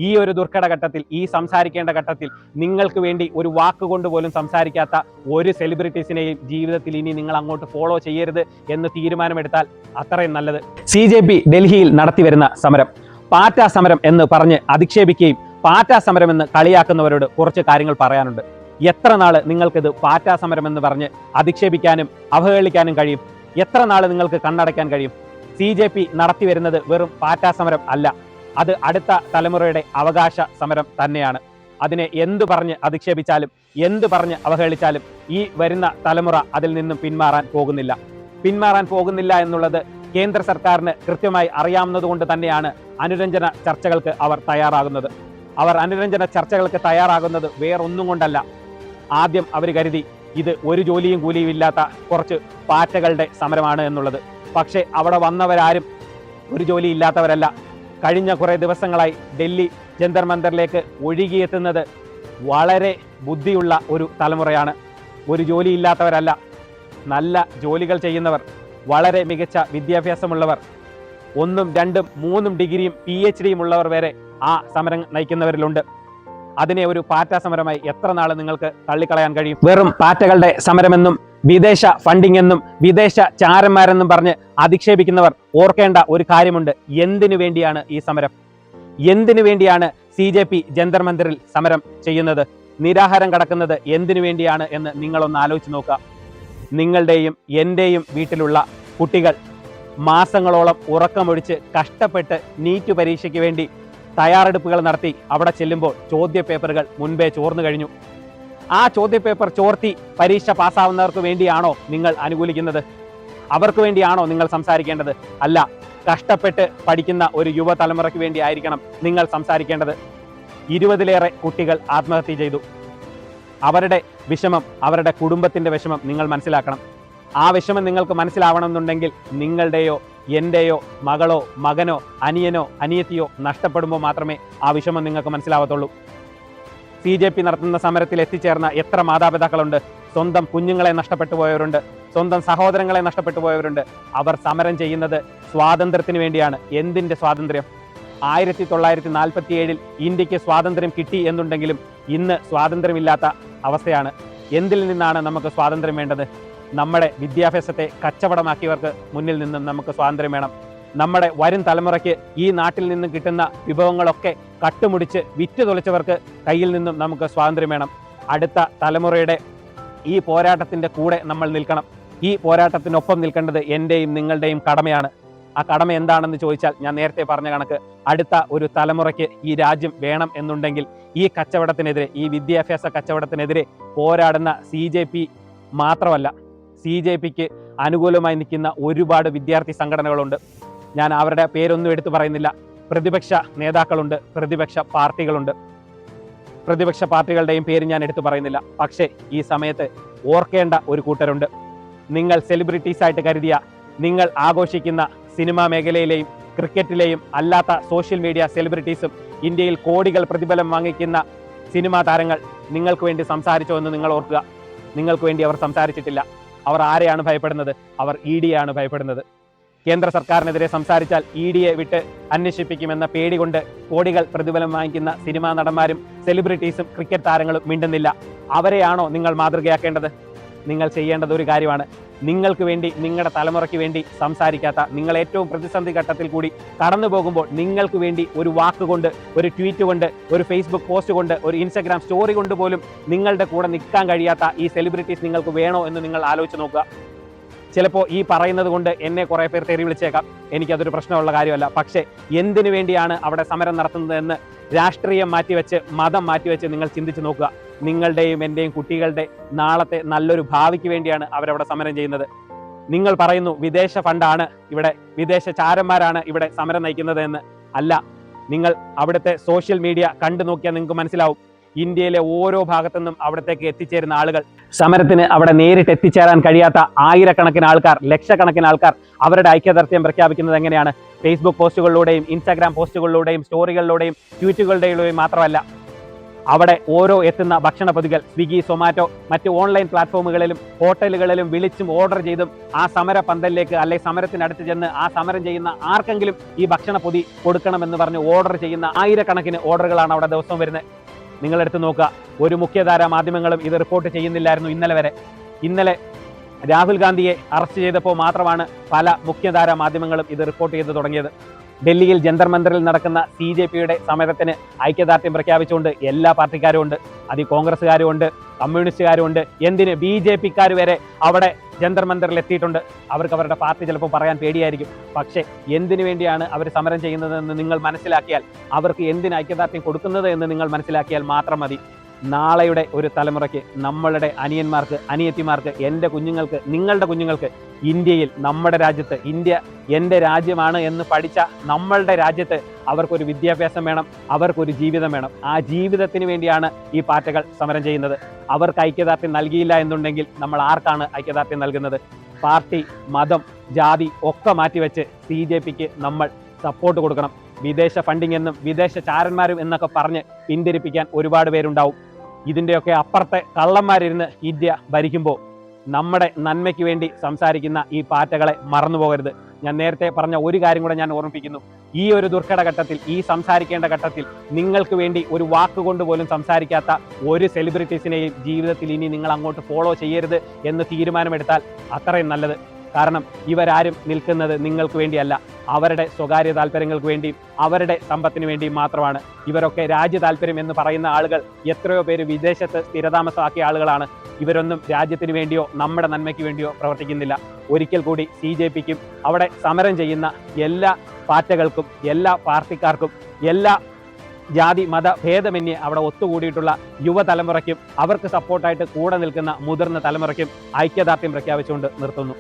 ഈ ഒരു ദുർഘട ഘട്ടത്തിൽ, ഈ സംസാരിക്കേണ്ട ഘട്ടത്തിൽ നിങ്ങൾക്ക് വേണ്ടി ഒരു വാക്കുകൊണ്ട് പോലും സംസാരിക്കാത്ത ഒരു സെലിബ്രിറ്റീസിനെയും ജീവിതത്തിൽ ഇനി നിങ്ങൾ അങ്ങോട്ട് ഫോളോ ചെയ്യരുത് എന്ന് തീരുമാനമെടുത്താൽ അത്രയും നല്ലത്. CJP ഡൽഹിയിൽ നടത്തിവരുന്ന സമരം പാറ്റ സമരം എന്ന് പറഞ്ഞ് അധിക്ഷേപിക്കുകയും പാറ്റ സമരം എന്ന് കളിയാക്കുന്നവരോട് കുറച്ച് കാര്യങ്ങൾ പറയാനുണ്ട്. എത്ര നാള് നിങ്ങൾക്കിത് പാറ്റ സമരം എന്ന് പറഞ്ഞ് അധിക്ഷേപിക്കാനും അവഹേളിക്കാനും കഴിയും? എത്ര നാള് നിങ്ങൾക്ക് കണ്ണടയ്ക്കാൻ കഴിയും? CJP നടത്തിവരുന്നത് വെറും പാറ്റ സമരം അല്ല, അത് അടുത്ത തലമുറയുടെ അവകാശ സമരം തന്നെയാണ്. അതിനെ എന്തു പറഞ്ഞ് അധിക്ഷേപിച്ചാലും എന്തു പറഞ്ഞ് അവഹേളിച്ചാലും ഈ വരുന്ന തലമുറ അതിൽ നിന്നും പിന്മാറാൻ പോകുന്നില്ല എന്നുള്ളത് കേന്ദ്ര സർക്കാരിന് കൃത്യമായി അറിയാവുന്നത് കൊണ്ട് തന്നെയാണ് അനുരഞ്ജന ചർച്ചകൾക്ക് അവർ തയ്യാറാകുന്നത്. അനുരഞ്ജന ചർച്ചകൾക്ക് തയ്യാറാകുന്നത് വേറൊന്നും കൊണ്ടല്ല. ആദ്യം അവർ കരുതി ഇത് ഒരു ജോലിയും കൂലിയും ഇല്ലാത്ത കുറച്ച് പാറ്റകളുടെ സമരമാണ് എന്നുള്ളത്. പക്ഷേ അവിടെ വന്നവരാരും ഒരു ജോലി ഇല്ലാത്തവരല്ല. കഴിഞ്ഞ കുറേ ദിവസങ്ങളായി ഡൽഹി ജന്തർ മന്ദറിലേക്ക് ഒഴുകിയെത്തുന്നത് വളരെ ബുദ്ധിയുള്ള ഒരു തലമുറയാണ്. ഒരു ജോലി ഇല്ലാത്തവരല്ല, നല്ല ജോലികൾ ചെയ്യുന്നവർ, വളരെ മികച്ച വിദ്യാഭ്യാസമുള്ളവർ, 1, 2, 3 ഡിഗ്രിയും PhDയും ഉള്ളവർ വരെ ആ സമരം നയിക്കുന്നവരിലുണ്ട്. അതിനെ ഒരു പാറ്റ സമരമായി എത്ര നാൾ നിങ്ങൾക്ക് തള്ളിക്കളയാൻ കഴിയും? വെറും പാറ്റകളുടെ സമരമെന്നും വിദേശ ഫണ്ടിംഗ് എന്നും വിദേശ ചാരന്മാരെന്നും പറഞ്ഞ് അധിക്ഷേപിക്കുന്നവർ ഓർക്കേണ്ട ഒരു കാര്യമുണ്ട്. എന്തിനു വേണ്ടിയാണ് ഈ സമരം? എന്തിനു വേണ്ടിയാണ് CJP ജന്തർ മന്ദിറിൽ സമരം ചെയ്യുന്നത്, നിരാഹാരം കടക്കുന്നത് എന്തിനു വേണ്ടിയാണ് എന്ന് നിങ്ങളൊന്ന് ആലോചിച്ച് നോക്കുക. നിങ്ങളുടെയും എൻ്റെയും വീട്ടിലുള്ള കുട്ടികൾ മാസങ്ങളോളം ഉറക്കമൊഴിച്ച് കഷ്ടപ്പെട്ട് നീറ്റ് പരീക്ഷയ്ക്ക് വേണ്ടി തയ്യാറെടുപ്പുകൾ നടത്തി അവിടെ ചെല്ലുമ്പോൾ ചോദ്യപേപ്പറുകൾ മുൻപേ ചോർന്നു കഴിഞ്ഞു. ആ ചോദ്യപേപ്പർ ചോർത്തി പരീക്ഷ പാസ്സാവുന്നവർക്ക് വേണ്ടിയാണോ നിങ്ങൾ അനുകൂലിക്കുന്നത്? അവർക്ക് വേണ്ടിയാണോ നിങ്ങൾ സംസാരിക്കേണ്ടത്? അല്ല, കഷ്ടപ്പെട്ട് പഠിക്കുന്ന ഒരു യുവതലമുറയ്ക്ക് വേണ്ടി ആയിരിക്കണം നിങ്ങൾ സംസാരിക്കേണ്ടത്. 20-ലേറെ കുട്ടികൾ ആത്മഹത്യ ചെയ്തു. അവരുടെ വിഷമം, അവരുടെ കുടുംബത്തിന്റെ വിഷമം നിങ്ങൾ മനസ്സിലാക്കണം. ആ വിഷമം നിങ്ങൾക്ക് മനസ്സിലാവണമെന്നുണ്ടെങ്കിൽ നിങ്ങളുടെയോ എൻ്റെയോ മകളോ മകനോ അനിയനോ അനിയത്തിയോ നഷ്ടപ്പെടുമ്പോൾ മാത്രമേ ആ വിഷമം നിങ്ങൾക്ക് മനസ്സിലാവത്തുള്ളൂ. CJP നടത്തുന്ന സമരത്തിൽ എത്തിച്ചേർന്ന എത്ര മാതാപിതാക്കളുണ്ട്? സ്വന്തം കുഞ്ഞുങ്ങളെ നഷ്ടപ്പെട്ടു പോയവരുണ്ട്, സ്വന്തം സഹോദരങ്ങളെ നഷ്ടപ്പെട്ടു പോയവരുണ്ട്. അവർ സമരം ചെയ്യുന്നത് സ്വാതന്ത്ര്യത്തിന് വേണ്ടിയാണ്. എന്തിൻ്റെ സ്വാതന്ത്ര്യം? 1947 ഇന്ത്യക്ക് സ്വാതന്ത്ര്യം കിട്ടി എന്നുണ്ടെങ്കിലും ഇന്ന് സ്വാതന്ത്ര്യമില്ലാത്ത അവസ്ഥയാണ്. എന്തിൽ നിന്നാണ് നമുക്ക് സ്വാതന്ത്ര്യം വേണ്ടത്? നമ്മുടെ വിദ്യാഭ്യാസത്തെ കച്ചവടമാക്കിയവർക്ക് മുന്നിൽ നിന്നും നമുക്ക് സ്വാതന്ത്ര്യം വേണം. നമ്മുടെ വരും തലമുറയ്ക്ക് ഈ നാട്ടിൽ നിന്നും കിട്ടുന്ന വിഭവങ്ങളൊക്കെ കട്ടുമുടിച്ച് വിറ്റ് തൊളിച്ചവർക്ക് കയ്യിൽ നിന്നും നമുക്ക് സ്വാതന്ത്ര്യം വേണം. അടുത്ത തലമുറയുടെ ഈ പോരാട്ടത്തിൻ്റെ കൂടെ നമ്മൾ നിൽക്കണം. ഈ പോരാട്ടത്തിനൊപ്പം നിൽക്കേണ്ടത് എൻ്റെയും നിങ്ങളുടെയും കടമയാണ്. ആ കടമ എന്താണെന്ന് ചോദിച്ചാൽ ഞാൻ നേരത്തെ പറഞ്ഞ കണക്ക് അടുത്ത ഒരു തലമുറയ്ക്ക് ഈ രാജ്യം വേണം എന്നുണ്ടെങ്കിൽ ഈ കച്ചവടത്തിനെതിരെ, ഈ വിദ്യാഭ്യാസ കച്ചവടത്തിനെതിരെ പോരാടുന്ന CJP മാത്രമല്ല, CJPക്ക് അനുകൂലമായി നിൽക്കുന്ന ഒരുപാട് വിദ്യാർത്ഥി സംഘടനകളുണ്ട്. ഞാൻ അവരുടെ പേരൊന്നും എടുത്തു പറയുന്നില്ല. പ്രതിപക്ഷ നേതാക്കളുണ്ട്, പ്രതിപക്ഷ പാർട്ടികളുണ്ട്. പ്രതിപക്ഷ പാർട്ടികളുടെയും പേര് ഞാൻ എടുത്തു പറയുന്നില്ല. പക്ഷേ ഈ സമയത്ത് ഓർക്കേണ്ട ഒരു കൂട്ടരുണ്ട്. നിങ്ങൾ സെലിബ്രിറ്റീസായിട്ട് കരുതിയ, നിങ്ങൾ ആഘോഷിക്കുന്ന സിനിമാ മേഖലയിലെയും ക്രിക്കറ്റിലെയും അല്ലാത്ത സോഷ്യൽ മീഡിയ സെലിബ്രിറ്റീസും ഇന്ത്യയിൽ കോടികൾ പ്രതിഫലം വാങ്ങിക്കുന്ന സിനിമാ താരങ്ങൾ നിങ്ങൾക്ക് വേണ്ടി സംസാരിച്ചോ എന്ന് നിങ്ങൾ ഓർക്കുക. നിങ്ങൾക്ക് വേണ്ടി അവർ സംസാരിച്ചിട്ടില്ല. അവർ ആരെയാണ് ഭയപ്പെടുന്നത്? അവർ EDയാണ് ഭയപ്പെടുന്നത്. കേന്ദ്ര സർക്കാരിനെതിരെ സംസാരിച്ചാൽ EDയെ വിട്ട് അന്വേഷിപ്പിക്കുമെന്ന പേടി കൊണ്ട് കോടികൾ പ്രതിഫലം വാങ്ങിക്കുന്ന സിനിമാ നടന്മാരും സെലിബ്രിറ്റീസും ക്രിക്കറ്റ് താരങ്ങളും മിണ്ടുന്നില്ല. അവരെയാണോ നിങ്ങൾ മാതൃകയാക്കേണ്ടത്? നിങ്ങൾ ചെയ്യേണ്ടത് ഒരു കാര്യമാണ്. നിങ്ങൾക്ക് വേണ്ടി, നിങ്ങളുടെ തലമുറയ്ക്ക് വേണ്ടി സംസാരിക്കാത്ത, നിങ്ങൾ ഏറ്റവും പ്രതിസന്ധി ഘട്ടത്തിൽ കൂടി കടന്നു പോകുമ്പോൾ നിങ്ങൾക്ക് വേണ്ടി ഒരു വാക്കുകൊണ്ട്, ഒരു ട്വീറ്റ് കൊണ്ട്, ഒരു ഫേസ്ബുക്ക് പോസ്റ്റ് കൊണ്ട്, ഒരു ഇൻസ്റ്റഗ്രാം സ്റ്റോറി കൊണ്ട് പോലും നിങ്ങളുടെ കൂടെ നിൽക്കാൻ കഴിയാത്ത ഈ സെലിബ്രിറ്റീസ് നിങ്ങൾക്ക് വേണോ എന്ന് നിങ്ങൾ ആലോചിച്ച് നോക്കുക. ചിലപ്പോൾ ഈ പറയുന്നത് കൊണ്ട് എന്നെ കുറേ പേർ തെറി വിളിച്ചേക്കാം. എനിക്കതൊരു പ്രശ്നമുള്ള കാര്യമല്ല. പക്ഷേ എന്തിനു വേണ്ടിയാണ് അവിടെ സമരം നടത്തുന്നതെന്ന് രാഷ്ട്രീയം മാറ്റിവെച്ച്, മതം മാറ്റിവെച്ച് നിങ്ങൾ ചിന്തിച്ച് നോക്കുക. നിങ്ങളുടെയും എൻ്റെയും കുട്ടികളുടെ നാളത്തെ നല്ലൊരു ഭാവിക്ക് വേണ്ടിയാണ് അവരവിടെ സമരം ചെയ്യുന്നത്. നിങ്ങൾ പറയുന്നു വിദേശ ഫണ്ടാണ് ഇവിടെ, വിദേശ ചാരന്മാരാണ് ഇവിടെ സമരം നയിക്കുന്നത് എന്ന്. അല്ല, നിങ്ങൾ അവിടുത്തെ സോഷ്യൽ മീഡിയ കണ്ടു നോക്കിയാൽ നിങ്ങൾക്ക് മനസ്സിലാവും. ഇന്ത്യയിലെ ഓരോ ഭാഗത്തുനിന്നും അവിടത്തേക്ക് എത്തിച്ചേരുന്ന ആളുകൾ, സമരത്തിന് അവിടെ നേരിട്ട് എത്തിച്ചേരാൻ കഴിയാത്ത ആയിരക്കണക്കിന് ആൾക്കാർ, ലക്ഷക്കണക്കിന് ആൾക്കാർ അവരുടെ ഐക്യദാർഢ്യം പ്രഖ്യാപിക്കുന്നത് എങ്ങനെയാണ്? ഫേസ്ബുക്ക് പോസ്റ്റുകളിലൂടെയും ഇൻസ്റ്റാഗ്രാം പോസ്റ്റുകളിലൂടെയും സ്റ്റോറികളിലൂടെയും ട്വീറ്റുകളുടെയും മാത്രമല്ല. അവിടെ ഓരോ എത്തുന്ന ഭക്ഷണ പൊതികൾ സ്വിഗ്ഗി, സൊമാറ്റോ, മറ്റ് ഓൺലൈൻ പ്ലാറ്റ്ഫോമുകളിലും ഹോട്ടലുകളിലും വിളിച്ചും ഓർഡർ ചെയ്തും ആ സമര പന്തലിലേക്ക് അല്ലെങ്കിൽ സമരത്തിനടുത്ത് ചെന്ന് ആ സമരം ചെയ്യുന്ന ആർക്കെങ്കിലും ഈ ഭക്ഷണ പൊതി കൊടുക്കണമെന്ന് പറഞ്ഞ് ഓർഡർ ചെയ്യുന്ന ആയിരക്കണക്കിന് ഓർഡറുകളാണ് അവിടെ ദിവസവും വരുന്നത്. നിങ്ങളെടുത്ത് നോക്കുക, ഒരു മുഖ്യധാര മാധ്യമങ്ങളും ഇത് റിപ്പോർട്ട് ചെയ്യുന്നില്ലായിരുന്നു ഇന്നലെ വരെ. ഇന്നലെ രാഹുൽ ഗാന്ധിയെ അറസ്റ്റ് ചെയ്തപ്പോൾ മാത്രമാണ് പല മുഖ്യധാര മാധ്യമങ്ങളും ഇത് റിപ്പോർട്ട് ചെയ്ത് തുടങ്ങിയത്. ഡൽഹിയിൽ ജന്തർ മന്ദറിൽ നടക്കുന്ന CJPയുടെ സമരത്തിന് ഐക്യദാർഢ്യം പ്രഖ്യാപിച്ചുകൊണ്ട് എല്ലാ പാർട്ടിക്കാരും ഉണ്ട്. അതിൽ കോൺഗ്രസ്സുകാരും ഉണ്ട്, കമ്മ്യൂണിസ്റ്റുകാരും ഉണ്ട്, എന്തിന് BJPക്കാർ വരെ അവിടെ ജന്തർ മന്ദറിൽ എത്തിയിട്ടുണ്ട്. അവർക്ക് അവരുടെ പാർട്ടി ചിലപ്പോൾ പറയാൻ പേടിയായിരിക്കും. പക്ഷേ എന്തിനു വേണ്ടിയാണ് അവർ സമരം ചെയ്യുന്നതെന്ന് നിങ്ങൾ മനസ്സിലാക്കിയാൽ, അവർക്ക് എന്തിന് ഐക്യദാർഢ്യം കൊടുക്കുന്നത് എന്ന് നിങ്ങൾ മനസ്സിലാക്കിയാൽ മാത്രം മതി. നാളെയുടെ ഒരു തലമുറയ്ക്ക്, നമ്മളുടെ അനിയന്മാർക്ക്, അനിയത്തിമാർക്ക്, എൻ്റെ കുഞ്ഞുങ്ങൾക്ക്, നിങ്ങളുടെ കുഞ്ഞുങ്ങൾക്ക് ഇന്ത്യയിൽ, നമ്മുടെ രാജ്യത്ത്, ഇന്ത്യ എൻ്റെ രാജ്യമാണ് എന്ന് പഠിച്ച നമ്മളുടെ രാജ്യത്ത് അവർക്കൊരു വിദ്യാഭ്യാസം വേണം, അവർക്കൊരു ജീവിതം വേണം. ആ ജീവിതത്തിന് വേണ്ടിയാണ് ഈ പാർട്ടികൾ സമരം ചെയ്യുന്നത്. അവർക്ക് ഐക്യദാർഢ്യം നൽകിയില്ല എന്നുണ്ടെങ്കിൽ നമ്മൾ ആർക്കാണ് ഐക്യദാർഢ്യം നൽകുന്നത്? പാർട്ടി, മതം, ജാതി ഒക്കെ മാറ്റിവെച്ച് CJPക്ക് നമ്മൾ സപ്പോർട്ട് കൊടുക്കണം. വിദേശ ഫണ്ടിങ് എന്നും വിദേശ ചാരന്മാരും എന്നൊക്കെ പറഞ്ഞ് പിന്തിരിപ്പിക്കാൻ ഒരുപാട് പേരുണ്ടാവും. ഇതിൻ്റെയൊക്കെ അപ്പുറത്തെ കള്ളന്മാരിരുന്ന് ഇന്ത്യ ഭരിക്കുമ്പോൾ നമ്മുടെ നന്മയ്ക്ക് വേണ്ടി സംസാരിക്കുന്ന ഈ പാറ്റകളെ മറന്നു പോകരുത്. ഞാൻ നേരത്തെ പറഞ്ഞ ഒരു കാര്യം കൂടെ ഞാൻ ഓർമ്മിപ്പിക്കുന്നു. ഈ ഒരു ദുർഘട ഘട്ടത്തിൽ, ഈ സംസാരിക്കേണ്ട ഘട്ടത്തിൽ നിങ്ങൾക്ക് വേണ്ടി ഒരു വാക്കുകൊണ്ട് പോലും സംസാരിക്കാത്ത ഒരു സെലിബ്രിറ്റീസിനെയും ജീവിതത്തിൽ ഇനി നിങ്ങൾ അങ്ങോട്ട് ഫോളോ ചെയ്യരുത് എന്ന് തീരുമാനമെടുത്താൽ അത്രയും നല്ലത്. കാരണം ഇവരാരും നിൽക്കുന്നത് നിങ്ങൾക്ക് വേണ്ടിയല്ല, അവരുടെ സ്വകാര്യ താല്പര്യങ്ങൾക്ക് വേണ്ടിയും അവരുടെ സമ്പത്തിന് വേണ്ടിയും മാത്രമാണ്. ഇവരൊക്കെ രാജ്യ താല്പര്യം എന്ന് പറയുന്ന ആളുകൾ എത്രയോ പേര് വിദേശത്ത് സ്ഥിരതാമസമാക്കിയ ആളുകളാണ്. ഇവരൊന്നും രാജ്യത്തിന് വേണ്ടിയോ നമ്മുടെ നന്മയ്ക്ക് വേണ്ടിയോ പ്രവർത്തിക്കുന്നില്ല. ഒരിക്കൽ കൂടി CJPക്കും അവിടെ സമരം ചെയ്യുന്ന എല്ലാ പാർട്ടികൾക്കും, എല്ലാ പാർട്ടിക്കാർക്കും, എല്ലാ ജാതി മത ഭേദമന്യേ അവിടെ ഒത്തുകൂടിയിട്ടുള്ള യുവതലമുറയ്ക്കും അവർക്ക് സപ്പോർട്ടായിട്ട് കൂടെ നിൽക്കുന്ന മുതിർന്ന തലമുറയ്ക്കും ഐക്യദാർഢ്യം പ്രഖ്യാപിച്ചുകൊണ്ട് നിർത്തുന്നു.